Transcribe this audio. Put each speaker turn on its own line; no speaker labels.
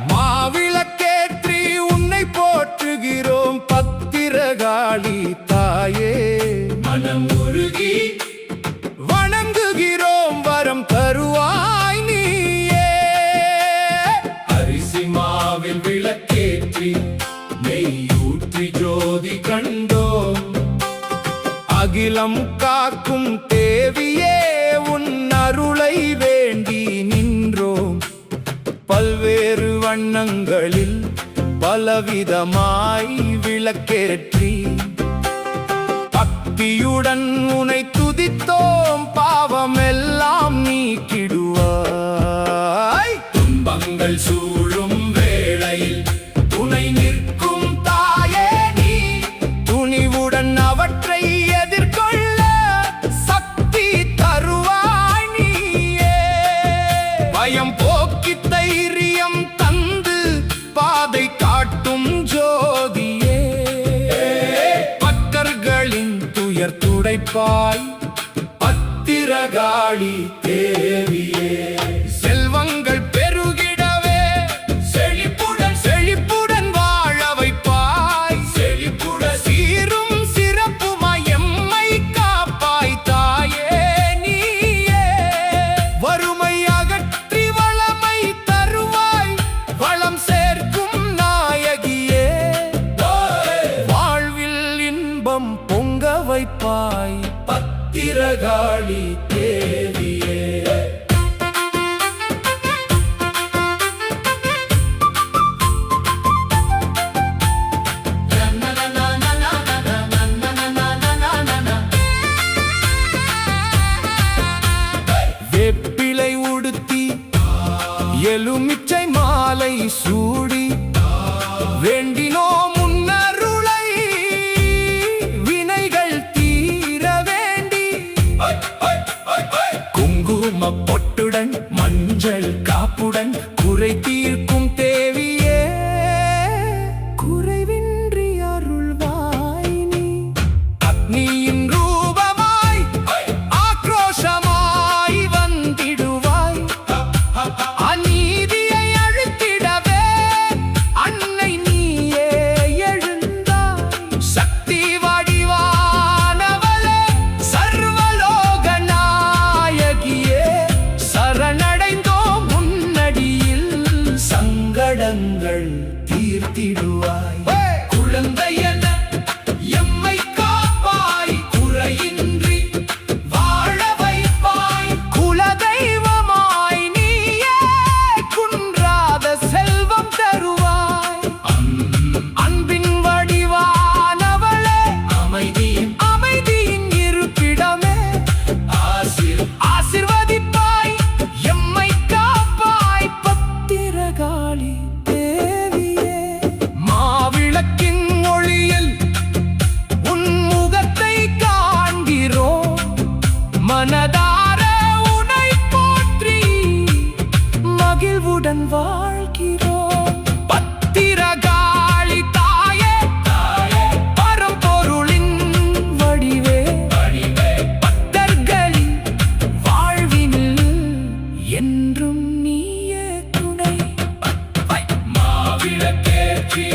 மாவிளக்கேற்றி உன்னை போற்றுகிறோம் பத்திரகாளி தாயே,
மனம் உருகி
வணங்குகிறோம் வரம் தருவாய் நீயே.
அரிசி மாவில் விளக்கேற்றி நெய்யூற்றி ஜோதி கண்டோம்.
அகிலம் காக்கும் தேவியே உன் அருளை வேண்டி நின்றோம். பல்வேறு வண்ணங்களில் பலவிதமாய் விளக்கேற்றி பக்தியுடன் உனை துதித்தோம். பாவமெல்லாம் நீக்கிடுவாய்.
துன்பங்கள் சூழும் வேளையில் துணை நிற்கும் தாயே நீ.
துணிவுடன் அவற்றை எதிர்கொள்ள சக்தி தருவாய் நீயே. பயம் போக்கி தைரியம் தந்து பாதை காட்டும் ஜோதியே. பக்தர்களின் துயர் துடைப்பாய்
பத்திரகாளி தேவியே.
செல்வங்கள் பெருகிடவே செழிப்புடன் வாழ வைப்பாய்.
செழிப்புடன்
சீரும் சிறப்புமாய் எம்மை காப்பாய் தாயே நீயே. வறுமை அகற்றி வளமை தருவாய். வளம் சேர்க்கும் நாயகியே. வாழ்வில் இன்பம் பொங்க வைப்பாய்
பத்திரகாளி தேவியே.
வேப்பிலை உடுத்தி எலுமிச்சை மாலை சூடி வேண்டினோம் முன்னருளை. வினைகள் தீர வேண்டி குங்கும பொட்டுடன் மஞ்சள் காப்புடன் குறை தீர்க்கும் தேவியே. குறைவின்றி அருள்வாய் நீ. அக்னியின் ரூபமாய் ஆக்ரோஷமாய் வந்திடுவாய். அநீதியை அழித்திடவே அன்னை நீயே எழுந்தாய். சக்தி வடிவானவளே சர்வலோக நாயகியே. சரணடைந்தோம் முன்னடியில் சங்கடங்கள் தீர்த்திடுவாய். குழந்தையென எம்மை காப்பாய். குறையின்றி வாழ வைப்பாய். குலதெய்வமாய் நீயே குன்றாத செல்வம் தருவாய். அன்பின் வடிவானவளே அமைதியின் இருப்பிடமே. ஆசிர்வதிப்பாய் எம்மை காப்பாய் பத்திரகாளி தேவியே. மாவிளக்கின் ஒளியில் உன் முகத்தை காண்கிறோம். மனதார உனை போற்றி மகிழ்வுடன் வாழ்கிறோம். பத்திரகாளி தாயே, பரம்பொருளின் வடிவே. பக்தர்களின் வாழ்வினில் என்றும் நீயே துணை.
மாவிளக்கேற்றி